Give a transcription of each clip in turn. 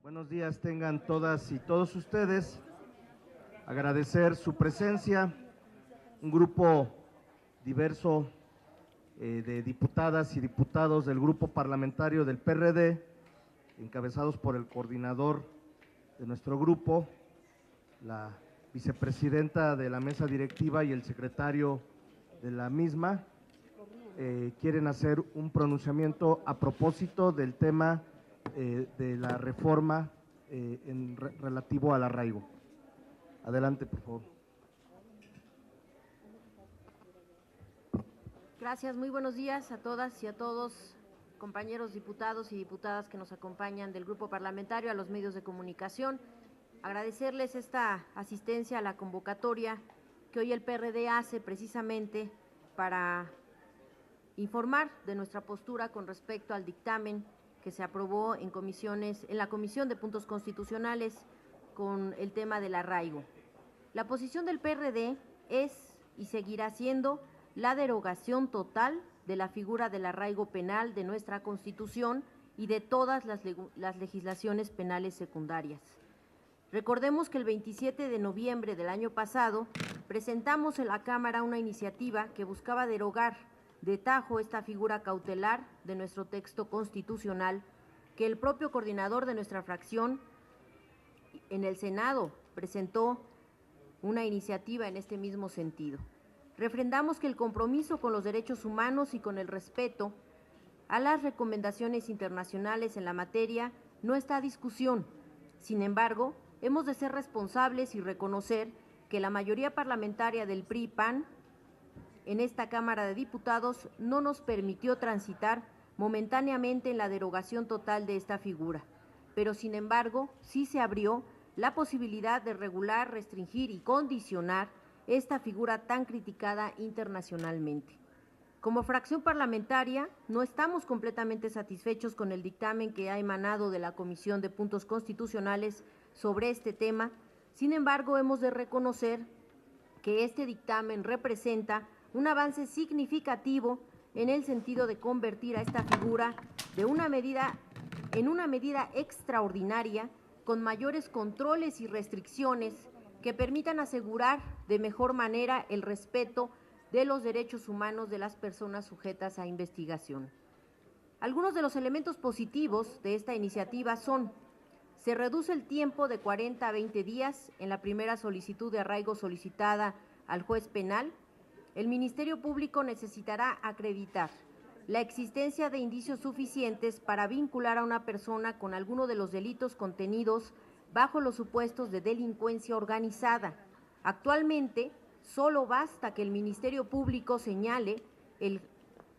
Buenos días tengan todas y todos ustedes. Agradecer su presencia, un grupo diverso de diputadas y diputados del grupo parlamentario del PRD, encabezados por el coordinador de nuestro grupo, la vicepresidenta de la mesa directiva y el secretario de la misma, quieren hacer un pronunciamiento a propósito del tema de la reforma relativo al arraigo. Adelante, por favor. Gracias, muy buenos días a todas y a todos, compañeros diputados y diputadas que nos acompañan del grupo parlamentario, a los medios de comunicación. Agradecerles esta asistencia a la convocatoria que hoy el PRD hace precisamente para informar de nuestra postura con respecto al dictamen que se aprobó en la Comisión de Puntos Constitucionales con el tema del arraigo. La posición del PRD es y seguirá siendo la derogación total de la figura del arraigo penal de nuestra Constitución y de todas las legislaciones penales secundarias. Recordemos que el 27 de noviembre del año pasado presentamos en la Cámara una iniciativa que buscaba derogar de tajo esta figura cautelar de nuestro texto constitucional, que el propio coordinador de nuestra fracción en el Senado presentó una iniciativa en este mismo sentido. Refrendamos que el compromiso con los derechos humanos y con el respeto a las recomendaciones internacionales en la materia no está a discusión. Sin embargo, hemos de ser responsables y reconocer que la mayoría parlamentaria del PRI-PAN en esta Cámara de Diputados no nos permitió transitar momentáneamente en la derogación total de esta figura, pero sin embargo sí se abrió la posibilidad de regular, restringir y condicionar esta figura tan criticada internacionalmente. Como fracción parlamentaria, no estamos completamente satisfechos con el dictamen que ha emanado de la Comisión de Puntos Constitucionales sobre este tema. Sin embargo, hemos de reconocer que este dictamen representa un avance significativo en el sentido de convertir a esta figura en una medida extraordinaria con mayores controles y restricciones que permitan asegurar de mejor manera el respeto de los derechos humanos de las personas sujetas a investigación. Algunos de los elementos positivos de esta iniciativa son: se reduce el tiempo de 40 a 20 días en la primera solicitud de arraigo solicitada al juez penal. El Ministerio Público necesitará acreditar la existencia de indicios suficientes para vincular a una persona con alguno de los delitos contenidos bajo los supuestos de delincuencia organizada. Actualmente, solo basta que el Ministerio Público señale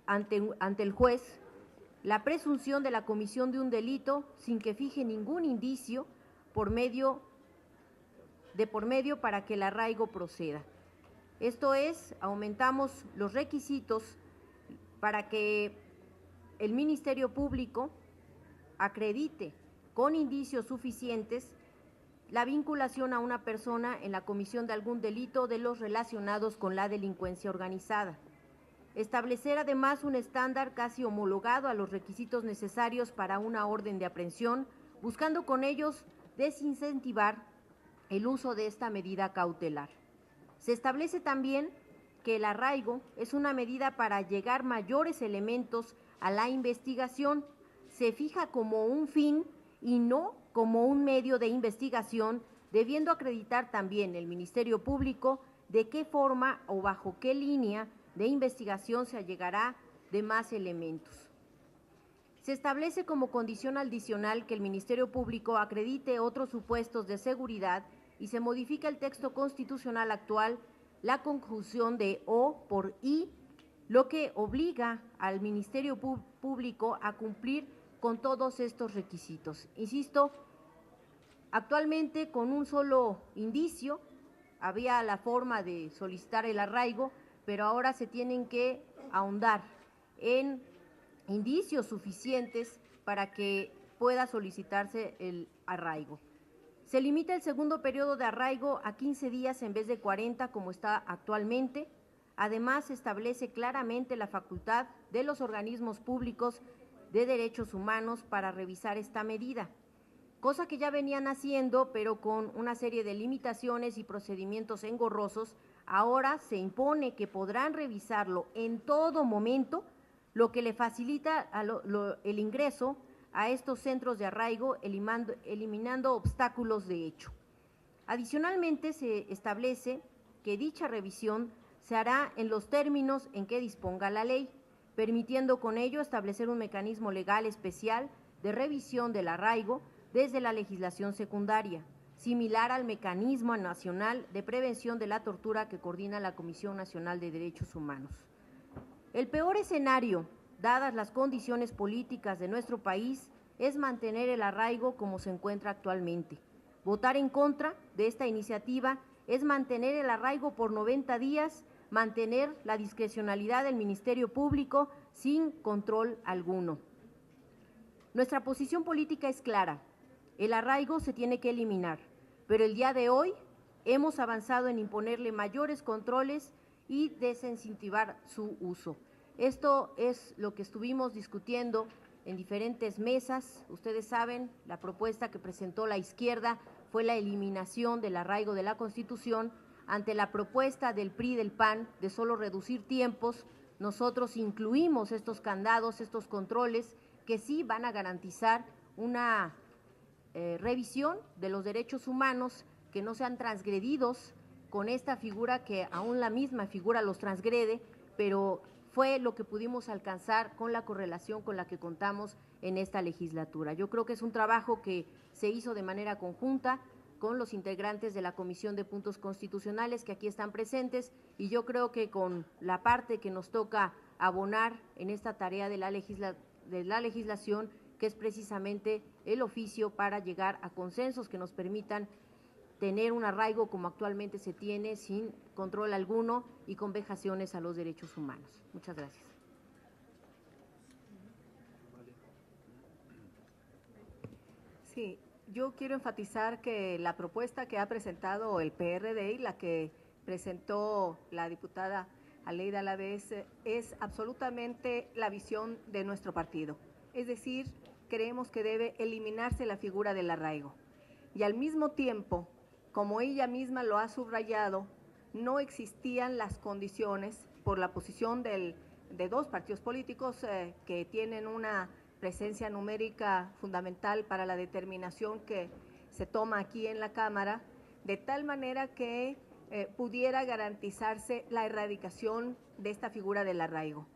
ante el juez la presunción de la comisión de un delito sin que fije ningún indicio por medio para que el arraigo proceda. Esto es, aumentamos los requisitos para que el Ministerio Público acredite con indicios suficientes la vinculación a una persona en la comisión de algún delito de los relacionados con la delincuencia organizada. Establecer además un estándar casi homologado a los requisitos necesarios para una orden de aprehensión, buscando con ellos desincentivar el uso de esta medida cautelar. Se establece también que el arraigo es una medida para llegar mayores elementos a la investigación. Se fija como un fin y no como un medio de investigación, debiendo acreditar también el Ministerio Público de qué forma o bajo qué línea de investigación se allegará de más elementos. Se establece como condición adicional que el Ministerio Público acredite otros supuestos de seguridad y se modifica el texto constitucional actual la conjunción de O por I, lo que obliga al Ministerio Público a cumplir con todos estos requisitos. Insisto, actualmente con un solo indicio había la forma de solicitar el arraigo, pero ahora se tienen que ahondar en indicios suficientes para que pueda solicitarse el arraigo. Se limita el segundo periodo de arraigo a 15 días en vez de 40 como está actualmente. Además, se establece claramente la facultad de los organismos públicos de derechos humanos para revisar esta medida. cosa que ya venían haciendo, pero con una serie de limitaciones y procedimientos engorrosos. Ahora se impone que podrán revisarlo en todo momento, lo que le facilita el ingreso a estos centros de arraigo, eliminando obstáculos de hecho. Adicionalmente, se establece que dicha revisión se hará en los términos en que disponga la ley, permitiendo con ello establecer un mecanismo legal especial de revisión del arraigo desde la legislación secundaria, similar al mecanismo nacional de prevención de la tortura que coordina la Comisión Nacional de Derechos Humanos. El peor escenario, dadas las condiciones políticas de nuestro país, es mantener el arraigo como se encuentra actualmente. Votar en contra de esta iniciativa es mantener el arraigo por 90 días, mantener la discrecionalidad del Ministerio Público sin control alguno. Nuestra posición política es clara: el arraigo se tiene que eliminar, pero el día de hoy hemos avanzado en imponerle mayores controles y desincentivar su uso. Esto es lo que estuvimos discutiendo en diferentes mesas. Ustedes saben, la propuesta que presentó la izquierda fue la eliminación del arraigo de la Constitución. Ante la propuesta del PRI y del PAN de solo reducir tiempos, nosotros incluimos estos candados, estos controles que sí van a garantizar una revisión de los derechos humanos, que no sean transgredidos con esta figura que aún la misma figura los transgrede, pero fue lo que pudimos alcanzar con la correlación con la que contamos en esta legislatura. Yo creo que es un trabajo que se hizo de manera conjunta con los integrantes de la Comisión de Puntos Constitucionales que aquí están presentes, y yo creo que con la parte que nos toca abonar en esta tarea de la legislación, que es precisamente el oficio para llegar a consensos que nos permitan tener un arraigo como actualmente se tiene, sin control alguno y con vejaciones a los derechos humanos. Muchas gracias. Sí, yo quiero enfatizar que la propuesta que ha presentado el PRD y la que presentó la diputada Aleida Alavés es absolutamente la visión de nuestro partido. Es decir, creemos que debe eliminarse la figura del arraigo. Y al mismo tiempo, como ella misma lo ha subrayado, no existían las condiciones por la posición de dos partidos políticos que tienen una presencia numérica fundamental para la determinación que se toma aquí en la Cámara, de tal manera que pudiera garantizarse la erradicación de esta figura del arraigo.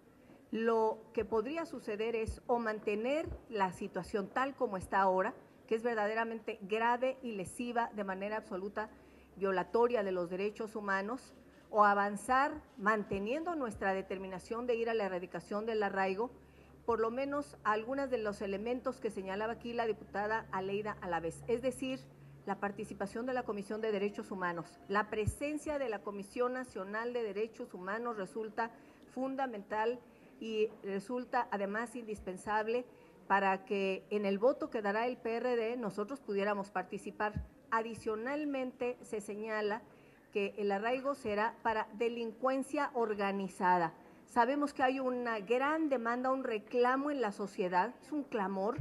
Lo que podría suceder es o mantener la situación tal como está ahora, que es verdaderamente grave y lesiva, de manera absoluta violatoria de los derechos humanos, o avanzar manteniendo nuestra determinación de ir a la erradicación del arraigo, por lo menos algunos de los elementos que señalaba aquí la diputada Aleida Alavés, es decir, la participación de la Comisión de Derechos Humanos. La presencia de la Comisión Nacional de Derechos Humanos resulta fundamental y resulta además indispensable para que en el voto que dará el PRD nosotros pudiéramos participar. Adicionalmente, se señala que el arraigo será para delincuencia organizada. Sabemos que hay una gran demanda, un reclamo en la sociedad, es un clamor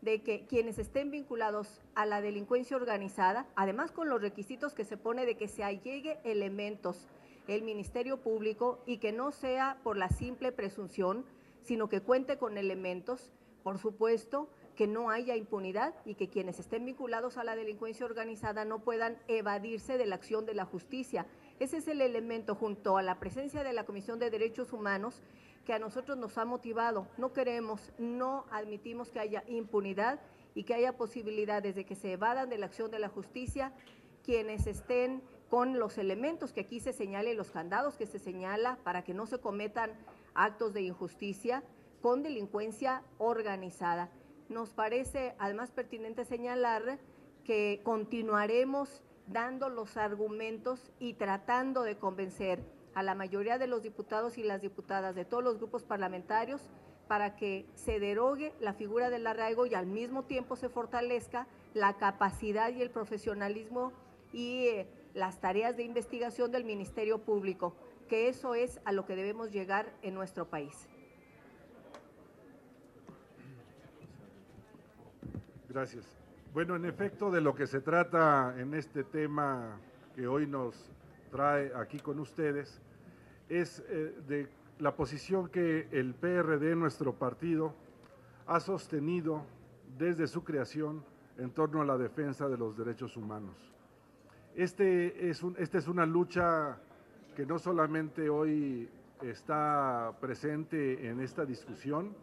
de que quienes estén vinculados a la delincuencia organizada, además con los requisitos que se pone de que se allegue elementos el Ministerio Público y que no sea por la simple presunción, sino que cuente con elementos, por supuesto, que no haya impunidad y que quienes estén vinculados a la delincuencia organizada no puedan evadirse de la acción de la justicia. Ese es el elemento, junto a la presencia de la Comisión de Derechos Humanos, que a nosotros nos ha motivado. No queremos, no admitimos que haya impunidad y que haya posibilidades de que se evadan de la acción de la justicia quienes estén con los elementos que aquí se señala y los candados que se señala para que no se cometan actos de injusticia con delincuencia organizada. Nos parece además pertinente señalar que continuaremos dando los argumentos y tratando de convencer a la mayoría de los diputados y las diputadas de todos los grupos parlamentarios para que se derogue la figura del arraigo y al mismo tiempo se fortalezca la capacidad y el profesionalismo y las tareas de investigación del Ministerio Público, que eso es a lo que debemos llegar en nuestro país. Gracias. Bueno, en efecto, de lo que se trata en este tema que hoy nos trae aquí con ustedes es de la posición que el PRD, nuestro partido, ha sostenido desde su creación en torno a la defensa de los derechos humanos. Esta es una lucha que no solamente hoy está presente en esta discusión,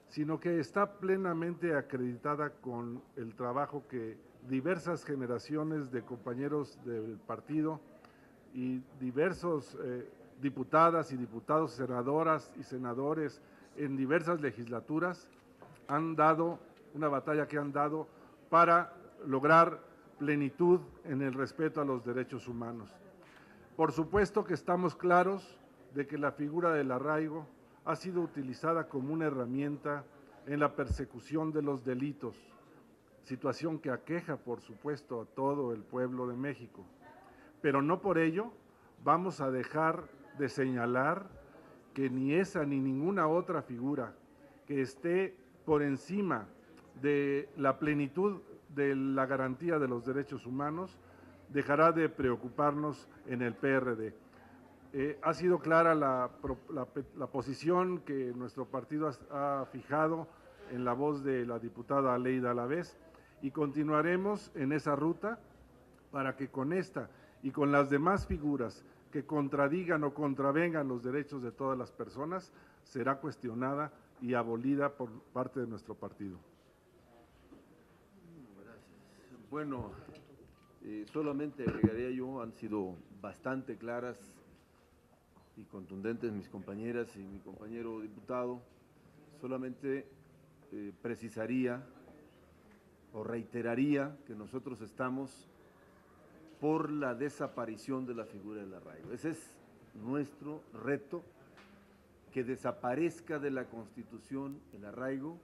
sino que está plenamente acreditada con el trabajo que diversas generaciones de compañeros del partido y diversos diputadas y diputados, senadoras y senadores en diversas legislaturas han dado, una batalla que han dado para lograr plenitud en el respeto a los derechos humanos. Por supuesto que estamos claros de que la figura del arraigo ha sido utilizada como una herramienta en la persecución de los delitos, situación que aqueja, por supuesto, a todo el pueblo de México. Pero no por ello vamos a dejar de señalar que ni esa ni ninguna otra figura que esté por encima de la plenitud de la garantía de los derechos humanos dejará de preocuparnos en el PRD. Ha sido clara la posición que nuestro partido ha fijado en la voz de la diputada Aleida Alavés y continuaremos en esa ruta para que con esta y con las demás figuras que contradigan o contravengan los derechos de todas las personas será cuestionada y abolida por parte de nuestro partido. Gracias. Bueno, solamente agregaría yo, han sido bastante claras y contundentes mis compañeras y mi compañero diputado. Solamente precisaría o reiteraría que nosotros estamos por la desaparición de la figura del arraigo. Ese es nuestro reto, que desaparezca de la Constitución el arraigo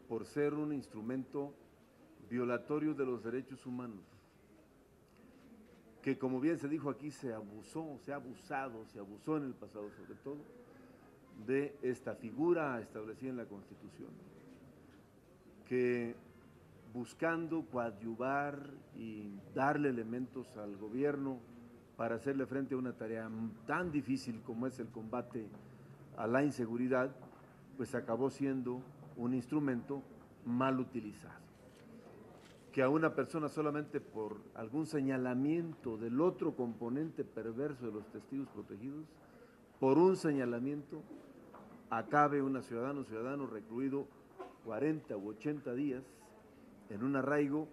por ser un instrumento violatorio de los derechos humanos, que como bien se dijo aquí, se abusó en el pasado sobre todo, de esta figura establecida en la Constitución, que buscando coadyuvar y darle elementos al gobierno para hacerle frente a una tarea tan difícil como es el combate a la inseguridad, pues acabó siendo un instrumento mal utilizado. Que a una persona solamente por algún señalamiento del otro componente perverso de los testigos protegidos, por un señalamiento, acabe un ciudadano recluido 40 u 80 días en un arraigo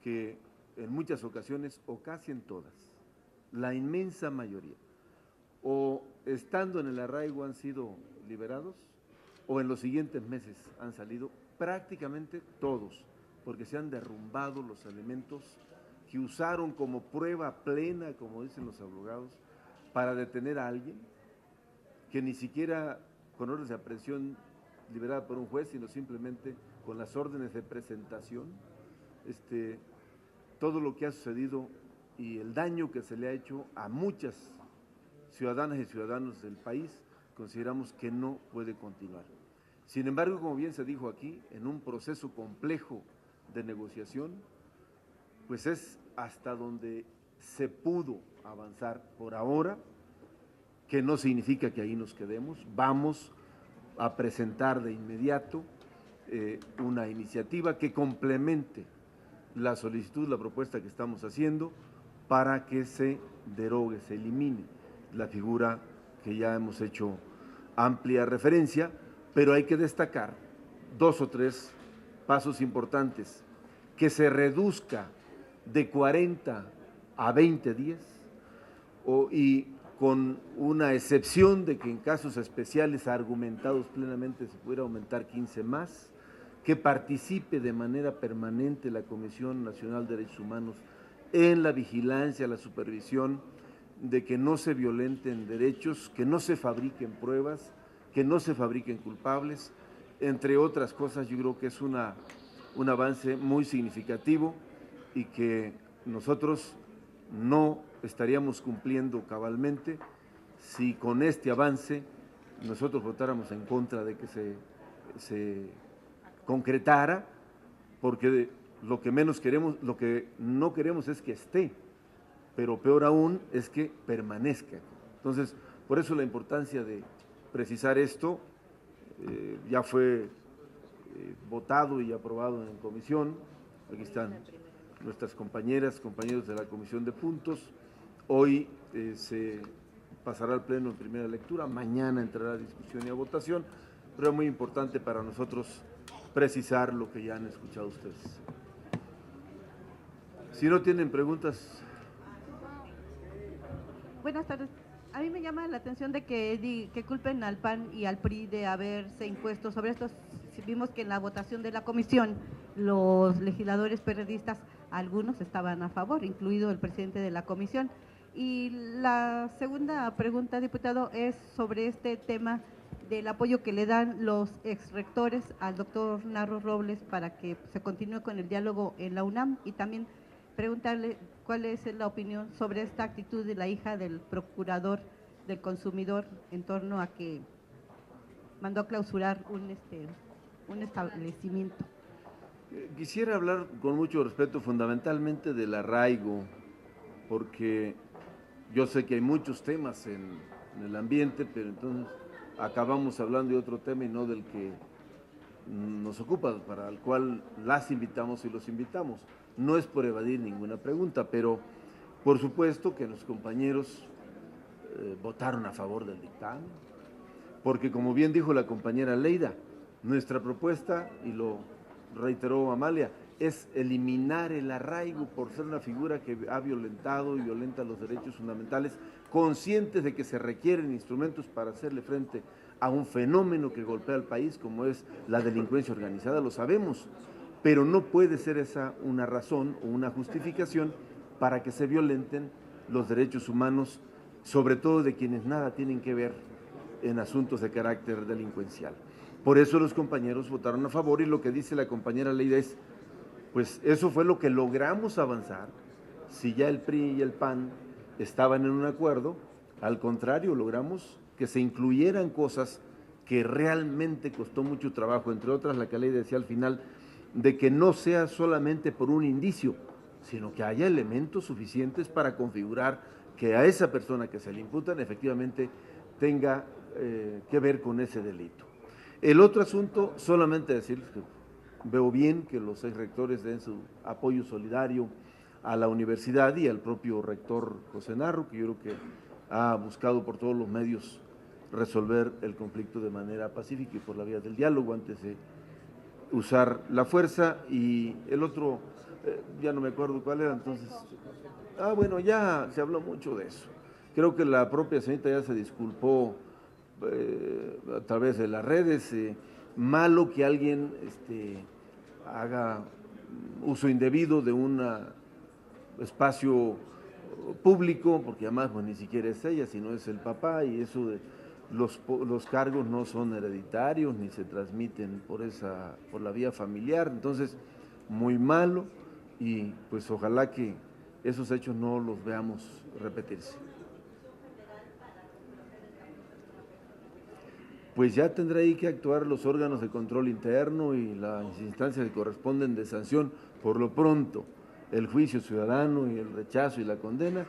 que en muchas ocasiones, o casi en todas, la inmensa mayoría, o estando en el arraigo han sido liberados, o en los siguientes meses han salido prácticamente todos, porque se han derrumbado los elementos que usaron como prueba plena, como dicen los abogados, para detener a alguien que ni siquiera con órdenes de aprehensión liberada por un juez, sino simplemente con las órdenes de presentación. Todo lo que ha sucedido y el daño que se le ha hecho a muchas ciudadanas y ciudadanos del país, consideramos que no puede continuar. Sin embargo, como bien se dijo aquí, en un proceso complejo de negociación, pues es hasta donde se pudo avanzar por ahora, que no significa que ahí nos quedemos. Vamos a presentar de inmediato una iniciativa que complemente la solicitud, la propuesta que estamos haciendo para que se derogue, se elimine la figura que ya hemos hecho amplia referencia, pero hay que destacar 2 o 3 pasos importantes: que se reduzca de 40 a 20 días y con una excepción de que en casos especiales argumentados plenamente se pudiera aumentar 15 más, que participe de manera permanente la Comisión Nacional de Derechos Humanos en la vigilancia, la supervisión de que no se violenten derechos, que no se fabriquen pruebas, que no se fabriquen culpables, entre otras cosas. Yo creo que es un avance muy significativo y que nosotros no estaríamos cumpliendo cabalmente si con este avance nosotros votáramos en contra de que se concretara, porque lo que menos queremos, lo que no queremos es que esté, pero peor aún es que permanezca. Entonces, por eso la importancia de precisar esto. Ya fue votado y aprobado en comisión. Aquí están nuestras compañeras, compañeros de la Comisión de Puntos. Hoy se pasará al Pleno en primera lectura, mañana entrará a discusión y a votación, pero es muy importante para nosotros precisar lo que ya han escuchado ustedes. Si no tienen preguntas. Buenas tardes. A mí me llama la atención de que culpen al PAN y al PRI de haberse impuesto sobre estos. Vimos que en la votación de la comisión los legisladores periodistas, algunos estaban a favor, incluido el presidente de la comisión. Y la segunda pregunta, diputado, es sobre este tema del apoyo que le dan los exrectores al doctor Narro Robles para que se continúe con el diálogo en la UNAM, y también preguntarle cuál es la opinión sobre esta actitud de la hija del procurador del consumidor en torno a que mandó a clausurar un establecimiento. Quisiera hablar con mucho respeto fundamentalmente del arraigo, porque yo sé que hay muchos temas en el ambiente, pero entonces acabamos hablando de otro tema y no del que nos ocupa, para el cual las invitamos y los invitamos. No es por evadir ninguna pregunta, pero por supuesto que los compañeros votaron a favor del dictamen, porque como bien dijo la compañera Leida, nuestra propuesta, y lo reiteró Amalia, es eliminar el arraigo por ser una figura que ha violentado y violenta los derechos fundamentales, conscientes de que se requieren instrumentos para hacerle frente a un fenómeno que golpea al país como es la delincuencia organizada, lo sabemos, pero no puede ser esa una razón o una justificación para que se violenten los derechos humanos, sobre todo de quienes nada tienen que ver en asuntos de carácter delincuencial. Por eso los compañeros votaron a favor, y lo que dice la compañera Leida es, pues eso fue lo que logramos avanzar. Si ya el PRI y el PAN estaban en un acuerdo, al contrario, logramos que se incluyeran cosas que realmente costó mucho trabajo, entre otras la que Leida decía al final, de que no sea solamente por un indicio, sino que haya elementos suficientes para configurar que a esa persona que se le imputan efectivamente tenga que ver con ese delito. El otro asunto, solamente decirles que veo bien que los exrectores den su apoyo solidario a la universidad y al propio rector José Narro, que yo creo que ha buscado por todos los medios resolver el conflicto de manera pacífica y por la vía del diálogo antes de usar la fuerza. Y el otro, ya no me acuerdo cuál era, entonces, bueno, ya se habló mucho de eso. Creo que la propia señorita ya se disculpó a través de las redes. Malo que alguien haga uso indebido de un espacio público, porque además pues, ni siquiera es ella, sino es el papá, y eso de los cargos no son hereditarios ni se transmiten por la vía familiar. Entonces, muy malo, y pues ojalá que esos hechos no los veamos repetirse. Pues ya tendrá ahí que actuar los órganos de control interno y las instancias que corresponden de sanción. Por lo pronto, el juicio ciudadano y el rechazo y la condena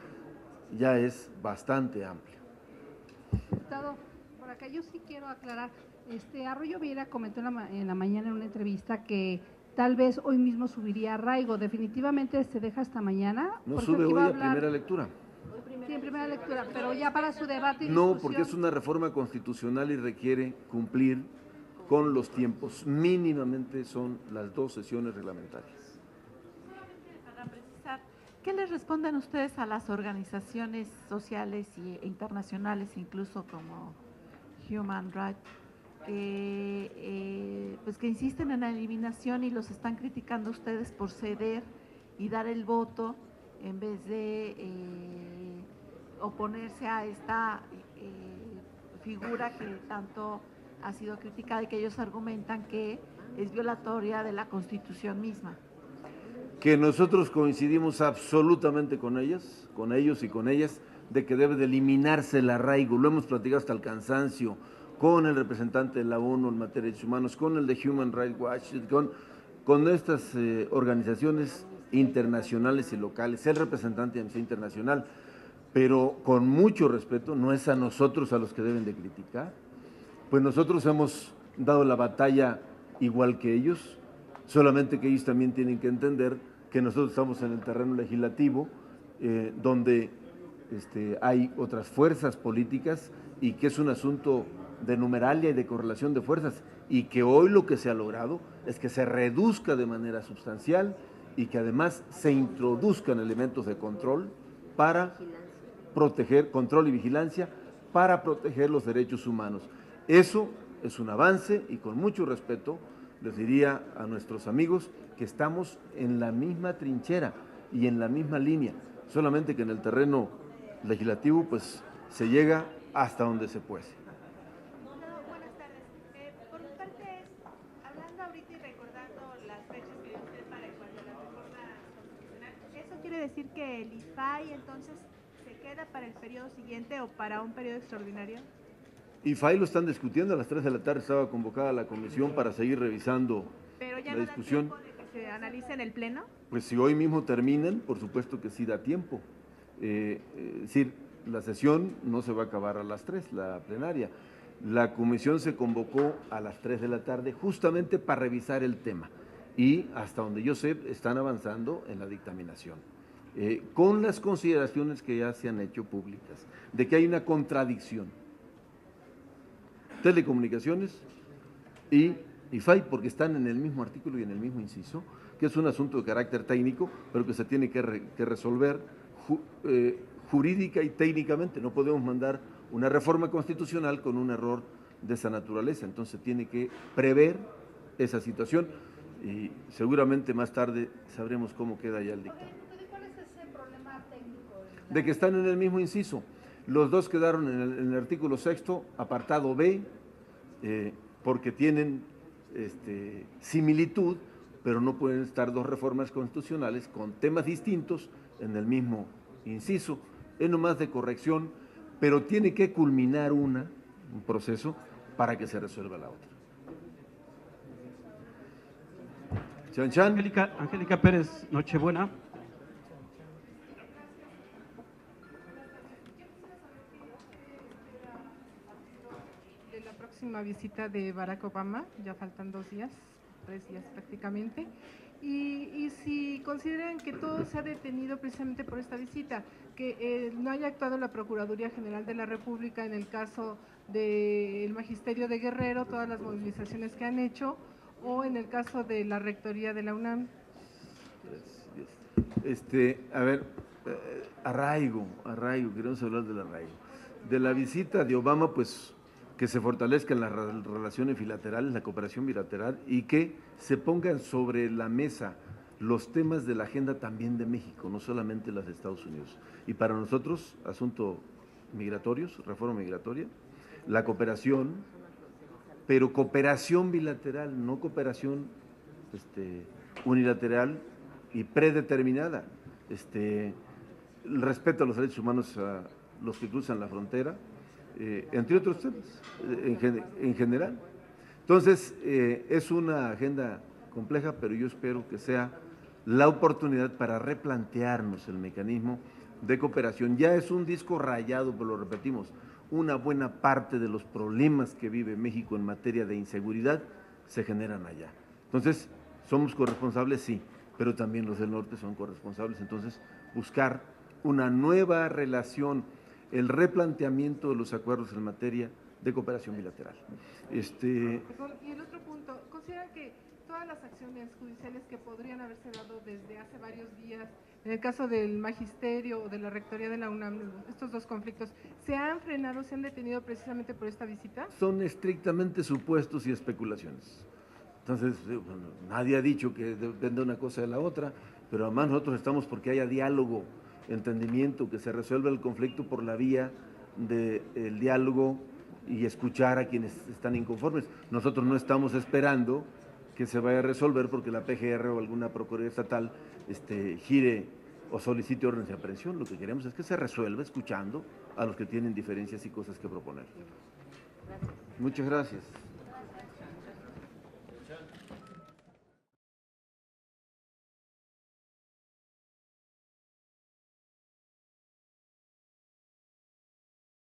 ya es bastante amplio. Diputado, por acá yo sí quiero aclarar, Arroyo Viera comentó en la mañana en una entrevista que tal vez hoy mismo subiría arraigo. ¿Definitivamente se deja hasta mañana? No sube hoy a primera lectura. Sí, en primera lectura, pero ya para su debate y No, discusión. porque es una reforma constitucional y requiere cumplir con los tiempos. Mínimamente son las 2 sesiones reglamentarias. Para precisar, ¿qué les responden ustedes a las organizaciones sociales e internacionales, incluso como Human Rights, pues que insisten en la eliminación y los están criticando ustedes por ceder y dar el voto en vez de oponerse a esta figura que tanto ha sido criticada y que ellos argumentan que es violatoria de la Constitución misma? Que nosotros coincidimos absolutamente con ellos y con ellas, de que debe de eliminarse el arraigo. Lo hemos platicado hasta el cansancio con el representante de la ONU en materia de derechos humanos, con el de Human Rights Watch, con estas organizaciones internacionales y locales, el representante de Amnistía Internacional, pero con mucho respeto, no es a nosotros a los que deben de criticar, pues nosotros hemos dado la batalla igual que ellos, solamente que ellos también tienen que entender que nosotros estamos en el terreno legislativo, donde hay otras fuerzas políticas y que es un asunto de numeralia y de correlación de fuerzas, y que hoy lo que se ha logrado es que se reduzca de manera sustancial y que además se introduzcan elementos de control para proteger, control y vigilancia, para proteger los derechos humanos. Eso es un avance y con mucho respeto les diría a nuestros amigos que estamos en la misma trinchera y en la misma línea, solamente que en el terreno legislativo pues se llega hasta donde se puede. Buenas tardes. Por mi parte, hablando ahorita y recordando las fechas que dio usted para el cual de la reforma constitucional, ¿eso quiere decir que el IFAI entonces se queda para el periodo siguiente o para un periodo extraordinario? IFAI lo están discutiendo, a las 3 de la tarde estaba convocada la comisión para seguir revisando la discusión. ¿Pero ya no da tiempo de que se analice en el Pleno? Pues si hoy mismo terminan, por supuesto que sí da tiempo. Es decir, la sesión no se va a acabar a las 3, la plenaria. La comisión se convocó a las 3 de la tarde justamente para revisar el tema y hasta donde yo sé están avanzando en la dictaminación. Con las consideraciones que ya se han hecho públicas, de que hay una contradicción. Telecomunicaciones y IFAI, porque están en el mismo artículo y en el mismo inciso, que es un asunto de carácter técnico, pero que se tiene que resolver jurídica y técnicamente. No podemos mandar una reforma constitucional con un error de esa naturaleza, entonces tiene que prever esa situación y seguramente más tarde sabremos cómo queda ya el dictamen. ¿Cuál es ese problema técnico? De que están en el mismo inciso. Los dos quedaron en el artículo 6º, apartado B, porque tienen similitud, pero no pueden estar dos reformas constitucionales con temas distintos en el mismo inciso. Es nomás de corrección, pero tiene que culminar un proceso para que se resuelva la otra. Chan Chan. Angélica Pérez, Nochebuena. De la próxima visita de Barack Obama, ya faltan 2 días, 3 días prácticamente, y si consideran que todo se ha detenido precisamente por esta visita, que no haya actuado la Procuraduría General de la República en el caso del Magisterio de Guerrero, todas las movilizaciones que han hecho, o en el caso de la Rectoría de la UNAM. A ver, arraigo, queremos hablar del arraigo. De la visita de Obama, pues que se fortalezcan las relaciones bilaterales, la cooperación bilateral y que se pongan sobre la mesa los temas de la agenda también de México, no solamente las de Estados Unidos. Y para nosotros, asuntos migratorios, reforma migratoria, la cooperación, pero cooperación bilateral, no cooperación unilateral y predeterminada. El respeto a los derechos humanos a los que cruzan la frontera, entre otros temas, en general. Entonces, es una agenda compleja, pero yo espero que sea la oportunidad para replantearnos el mecanismo de cooperación. Ya es un disco rayado, pero lo repetimos, una buena parte de los problemas que vive México en materia de inseguridad se generan allá. Entonces, ¿somos corresponsables? Sí, pero también los del norte son corresponsables. Entonces, buscar una nueva relación, el replanteamiento de los acuerdos en materia de cooperación bilateral. Perdón, y el otro punto, ¿consideran que todas las acciones judiciales que podrían haberse dado desde hace varios días, en el caso del Magisterio o de la Rectoría de la UNAM, estos dos conflictos, se han frenado, se han detenido precisamente por esta visita? Son estrictamente supuestos y especulaciones. Entonces, nadie ha dicho que depende una cosa de la otra, pero además nosotros estamos porque haya diálogo, entendimiento, que se resuelva el conflicto por la vía del diálogo y escuchar a quienes están inconformes. Nosotros no estamos esperando que se vaya a resolver porque la PGR o alguna Procuraduría Estatal gire o solicite órdenes de aprehensión. Lo que queremos es que se resuelva escuchando a los que tienen diferencias y cosas que proponer. Muchas gracias.